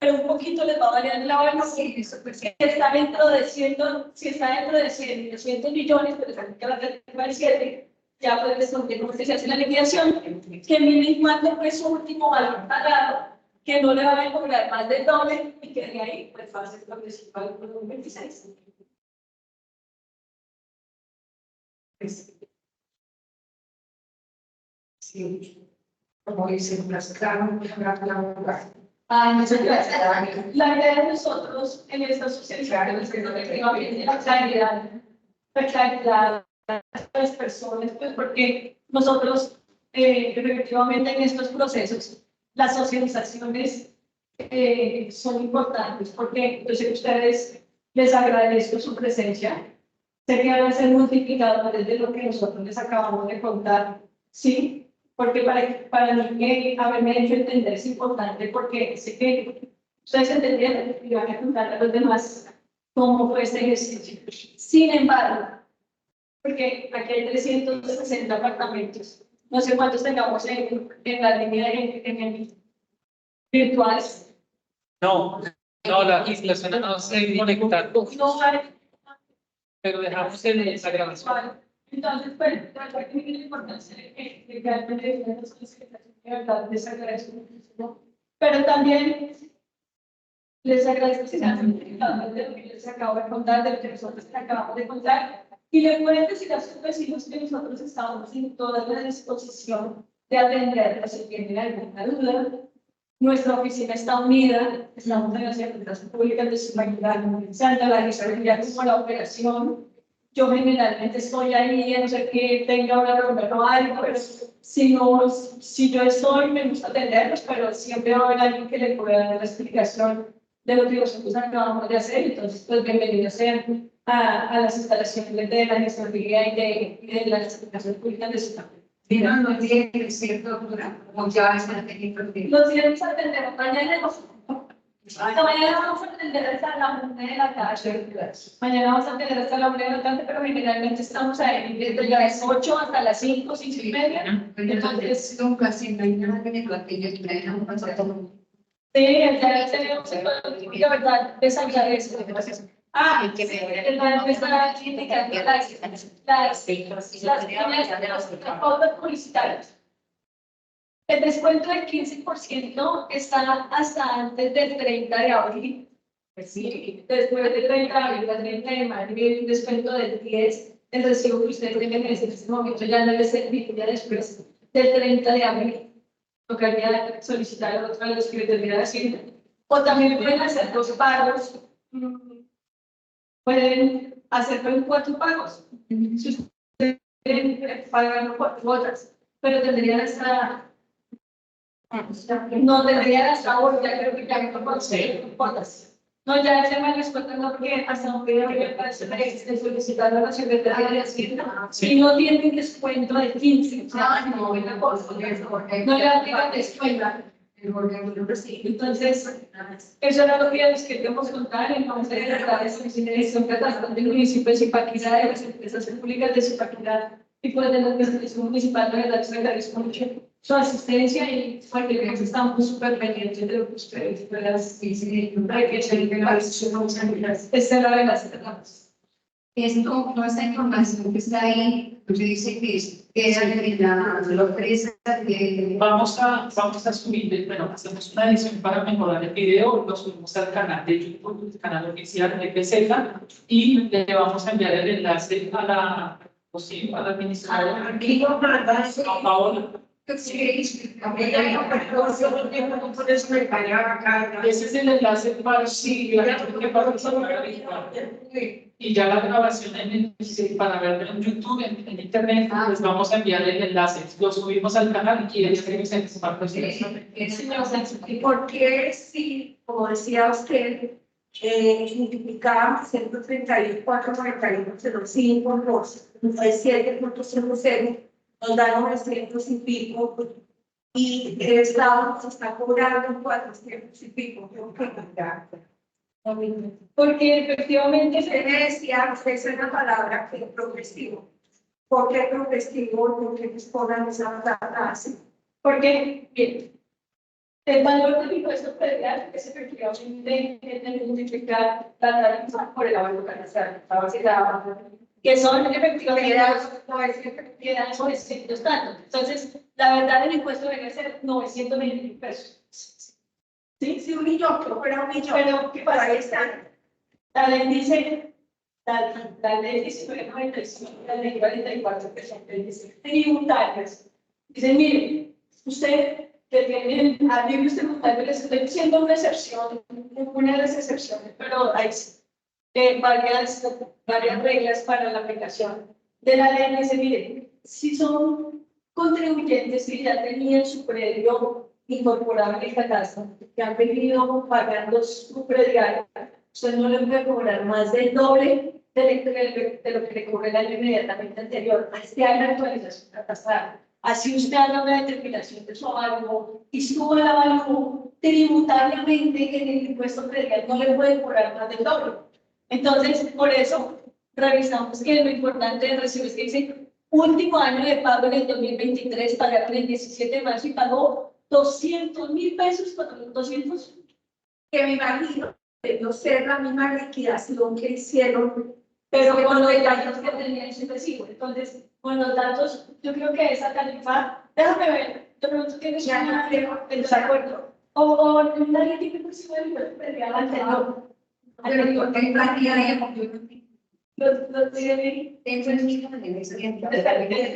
[SPEAKER 2] pero un poquito les va a variar la vaina. Si está dentro de 100, si está dentro de 100, 200 millones, pues les aplica la tarifa del 7, ya pues les conté cómo se hace la liquidación, que miren cuánto fue su último valor pagado, que no le van a cobrar más del doble y que de ahí pues va a ser progresivo al 2026.
[SPEAKER 3] Sí, como dicen las claras,
[SPEAKER 2] Muchas gracias. La idea de nosotros en esta socialización es que efectivamente la claridad de las personas, pues porque nosotros efectivamente en estos procesos las socializaciones son importantes, porque yo sé que ustedes les agradezco su presencia, sé que van a ser multiplicadores de lo que nosotros les acabamos de contar, ¿sí? Porque para mí que haberme hecho entender es importante, porque sé que ustedes entendieron y van a contar a los demás cómo fue este ejercicio. Sin embargo, porque aquí hay 360 apartamentos, no sé cuántos tengamos en la línea en virtuales.
[SPEAKER 1] No, la legislación no se conecta,
[SPEAKER 2] No hay.
[SPEAKER 1] pero dejamos la grabación.
[SPEAKER 2] Entonces, pues, la importancia de que realmente de verdad les agradezco muchísimo. Pero también les agradezco sinceramente de lo que les acabo de contar, de lo que nosotros les acabamos de contar. Y les pueden decir a sus vecinos que nosotros estamos en toda la disposición de atenderlos si tienen alguna duda. Nuestra oficina está unida, estamos en las empresas públicas de Zipaquirá, Santa Larissa, como la operación. yo generalmente estoy ahí, a no ser que tenga una reunión o algo, pero si no, si yo estoy, me gusta atenderlos, pero siempre va a haber alguien que le pueda dar la explicación de lo que nosotros acabamos de hacer. Entonces, pues bienvenidos sean a las instalaciones de la gestoría y de las explicaciones públicas de su parte.
[SPEAKER 3] Mira, no tiene que ser doctora, como ya está teniendo.
[SPEAKER 2] Los viernes atendemos mañana. Mañana vamos a atender hasta la 1 de la tarde. Mañana vamos a atender hasta la 1 de la tarde, pero generalmente estamos ahí desde las 8 hasta las 5, 5 y media. Entonces,
[SPEAKER 3] nunca se me nada que lo que yo traía un pasado.
[SPEAKER 2] sí, ya tenemos la verdad, desarrollar eso.
[SPEAKER 4] Que me
[SPEAKER 2] El maestro está indicando las pautas publicitarias. El descuento del 15% está hasta antes del 30 de abril. Sí, después del 30 de abril al 30 de mayo viene un descuento del 10%. El recibo que ustedes deben en este momento ya no les serviría después del 30 de abril. Tocaría solicitar a otros de los que determina Hacienda. O también pueden hacer dos pagos. Pueden hacerlo en 4 pagos. Si ustedes quieren pagar 4 cuotas, pero tendrían hasta. No tendrían hasta ahora, ya creo que ya no puedo hacer cuotas. No, ya se me respuesta, no, porque hasta un día me parece de solicitar a la Secretaría de Hacienda y no tienen descuento de 15. O sea, no le aplican descuento. Entonces, eso era lo que les queríamos contar. Entonces, de verdad, son plataformas del municipio de Zipaquirá, de las empresas públicas de Zipaquirá y pues de la administración municipal. De verdad, les agradezco mucho su asistencia y porque estamos súper pendientes de lo que ustedes puedan esta era de las etapas.
[SPEAKER 3] Esto, toda esta información que está ahí, pues dice que queda en la empresa de.
[SPEAKER 1] Vamos a subir, bueno, hacemos una edición para mejorar el video, lo subimos al canal de YouTube, el canal oficial de PZ, y le vamos a enviar el enlace a la administradora, a Paola. Ese es el enlace para si la gente que participa y ya la grabación para verlo en YouTube, en Internet, les vamos a enviar el enlace. Lo subimos al canal y ellos tienen que participar.
[SPEAKER 3] ¿Por qué si, como decía usted, identificábamos 134,91,05, 97,00, nos dan 900 y pico, y el Estado nos está cobrando 400 y pico?
[SPEAKER 2] Porque efectivamente
[SPEAKER 3] Usted me decía, usted es una palabra que es progresivo. ¿Por qué progresivo? ¿Por qué disponen esa plata así?
[SPEAKER 2] porque, bien, el valor del impuesto predial es efectivamente el multiplicar la tarifa por el avalúo catastral, la base de la que son efectivamente quedan 900 tantos. Entonces, la verdad del impuesto debe ser 920.000 pesos. ¿Sí?
[SPEAKER 3] Sí, un millón, pero un millón.
[SPEAKER 2] Pero, ¿qué pasa?
[SPEAKER 3] Ahí está.
[SPEAKER 2] La ley dice, la ley 1995, la ley 44, que son leyes tributarias. Dicen, mire, usted que tiene, a mí usted tributario les estoy diciendo una excepción, una de las excepciones, pero hay varias reglas para la aplicación de la ley. Dice, mire, si son contribuyentes que ya tenían su predio incorporado en el catastro, que han venido pagando su predial, usted no le puede cobrar más del doble de lo que le cobró el año inmediatamente anterior a este año de actualización catastral. Así usted haga una determinación de su avalúo y suba el avalúo tributariamente en el impuesto predial, no le puede cobrar más del doble. Entonces, por eso revisamos que lo importante del recibo es que dice último año de pago en el 2023, pagaron el 17 de marzo y pagó 200.000 pesos, 200.
[SPEAKER 3] Que me imagino debió ser la misma liquidación que hicieron,
[SPEAKER 2] pero con los datos que tenía en su recibo. Entonces, con los datos, yo creo que esa tarifa, déjame ver, yo creo que tienes una desacuerdo. O nadie tiene recibo del impuesto predial anterior. Los tiene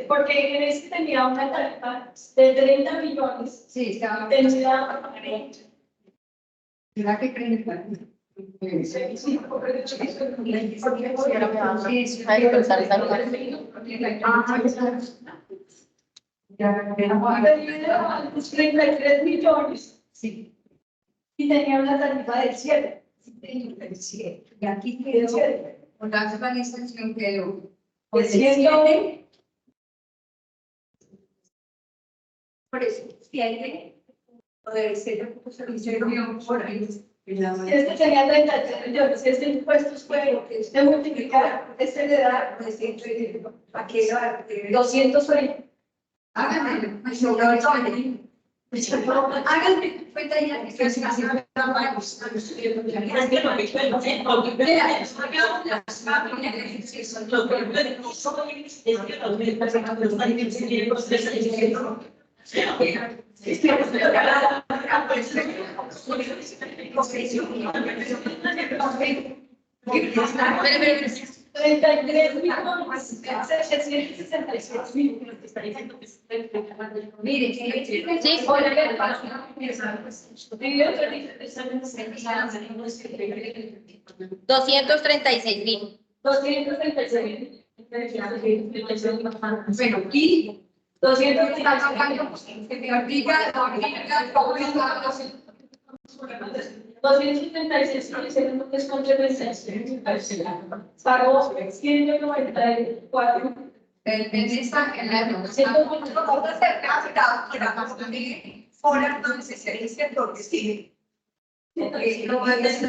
[SPEAKER 2] porque en este tenía una tarifa de 30 millones.
[SPEAKER 3] Sí, estaba.
[SPEAKER 2] Tenía.
[SPEAKER 3] ¿Será que creen?
[SPEAKER 4] Ay, pensar esa cosa.
[SPEAKER 2] Los 33 millones.
[SPEAKER 3] Sí.
[SPEAKER 2] Y tenía una tarifa del 7.
[SPEAKER 3] Sí. Y aquí quedó, con la actualización quedó.
[SPEAKER 2] El 100.
[SPEAKER 3] Por eso, tiene poder ser servicio por ahí.
[SPEAKER 2] Este tenía 33 millones. Este impuesto fue de multiplicar. Este le da
[SPEAKER 3] ¿Para qué?
[SPEAKER 2] 230.
[SPEAKER 3] Háganme, háganme cuenta ya que casi
[SPEAKER 2] $33.766.000.
[SPEAKER 3] Mire,
[SPEAKER 4] Sí. $236.000.
[SPEAKER 2] 236.
[SPEAKER 3] bueno, y
[SPEAKER 2] 236 pagó 194.
[SPEAKER 3] Ahora entonces se dice porque sí. Porque no va a ser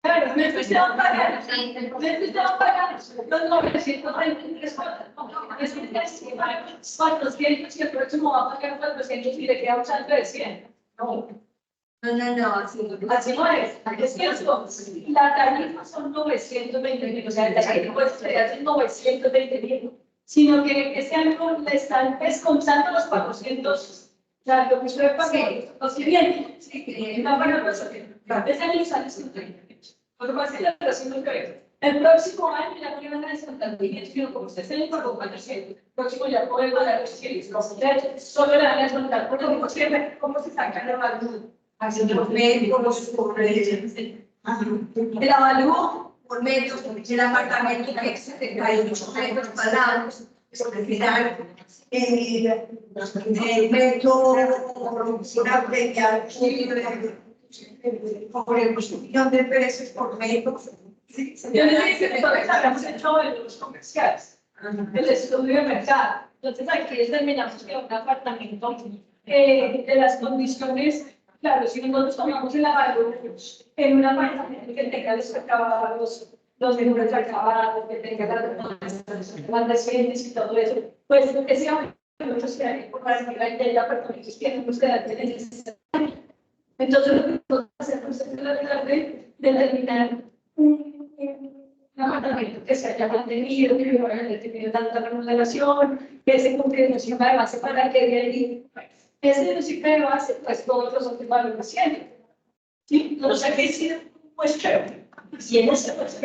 [SPEAKER 2] Claro, necesitaban pagar los 933 cuotas. Es que casi 400 y el próximo va a pagar 400 y le queda un saldo de 100. No.
[SPEAKER 3] No,
[SPEAKER 2] Así no es cierto. La tarifa son 920.000, o sea, la tarifa sería 920.000, sino que este año le están descontando los 400, o sea, lo que usted pagó, los que vienen, está pagando eso. Este año sale descontando. Por lo cual, la relación no creo. El próximo año ya no le van a descontar 500, sino como usted se le pagó 400, el próximo ya puede pagar los 100. Solo le van a descontar, porque como siempre, ¿cómo se saca la valor?
[SPEAKER 3] haciendo médicos por el avalúo por metros, el apartamento que es 78 metros cuadrados, al final el metro, una previa por el millón de pesos por metro.
[SPEAKER 2] Yo le dije que todavía habíamos hecho de los comerciales, el estudio de mercado. Entonces aquí determinamos que un apartamento de las condiciones, claro, si nosotros tomamos el avalúo en un apartamento que tenga los acabados, los mejores acabados, que tenga las recientes y todo eso, pues ese apartamento se haría por arriba de apartamentos que no nos quedan necesarios. Entonces, lo que nosotros hacemos es tratar de determinar un apartamento que se haya mantenido, que no haya tenido tanta remodelación, que se cumpla el cifra de base para que de ahí, ese cifra de base, pues todos los otros van haciendo. ¿Sí? O sea que sí, pues chévere. Y en ese pues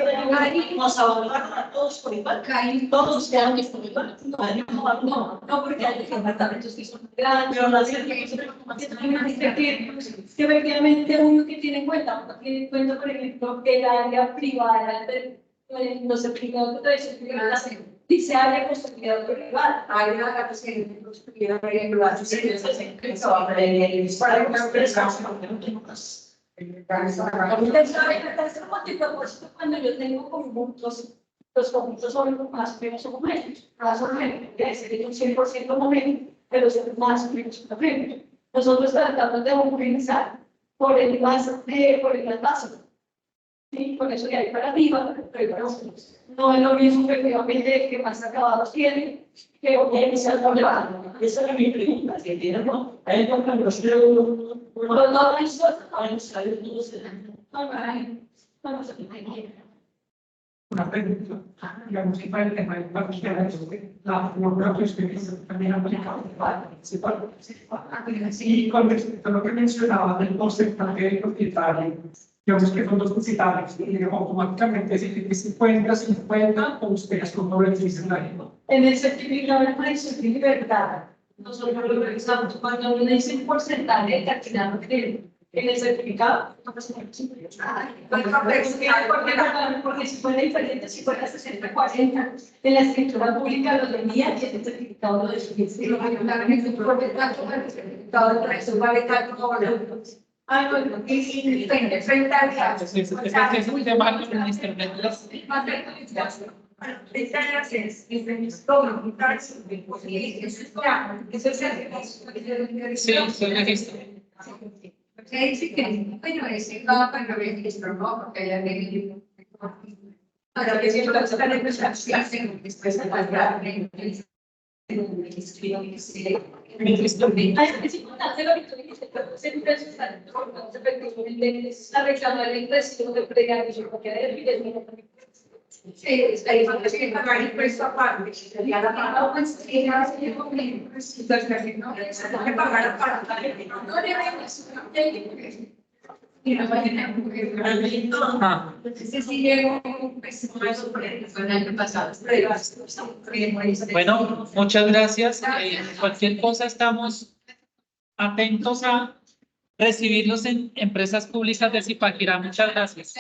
[SPEAKER 2] nos abandonaron a todos por igual, todos quedaron por igual. No, porque hay departamentos que son grandes, pero no que efectivamente uno que tiene en cuenta, uno tiene en cuenta, por ejemplo, el área privada, no sé, privado, dice área construida privada.
[SPEAKER 3] Hay una capacidad construida privada.
[SPEAKER 2] Cuando yo tengo conjuntos, los conjuntos son más o menos homogéneos, quiere decir que un 100% homogéneo, pero son más o menos homogéneos. Nosotros tratamos de homogeneizar por el más básico. Sí, por eso de ahí para arriba, pero no es lo mismo efectivamente que más acabados tiene que iniciar la plata. Esa era mi pregunta, si entiendes, ¿no? Ahí no me los creo. No, eso no sale todo se vamos a
[SPEAKER 5] Una pregunta, digamos que para el tema de cualquiera de la figura que usted también aplicado para participar. Sí, con respecto a lo que mencionaba del porcentaje de propietario, digamos que son dos propietarios, y automáticamente si tiene 50-50, o ustedes como benefician ahí.
[SPEAKER 2] En el certificado de precios de libertad, nosotros lo revisamos cuando uno dice un porcentaje determinado en el certificado, no pasa nada. Porque si fuera diferente, si fuera 60-40, en la escritura pública lo tenía y en el certificado lo deshubiese. Ah, no,
[SPEAKER 3] Y frente al caso.
[SPEAKER 1] Es un tema que el Ministerio de las... Sí, se registra.
[SPEAKER 3] Bueno, ese va para el registro, ¿no? Porque ya me
[SPEAKER 2] para que siempre las organizaciones hacen después de las grandes. Hay es importante lo que tú dijiste, pero siempre es efectivamente a reclamar el impuesto de pregario porque de
[SPEAKER 3] sí, la información que pagar impuesto aparte, sería la paga pues que hace el gobierno, pues entonces no es que pagar aparte, no debemos, y no vayan a entonces si llegó pues el año pasado,
[SPEAKER 1] Bueno, muchas gracias. Cualquier cosa estamos atentos a recibirlos en empresas públicas de Zipaquirá. Muchas gracias.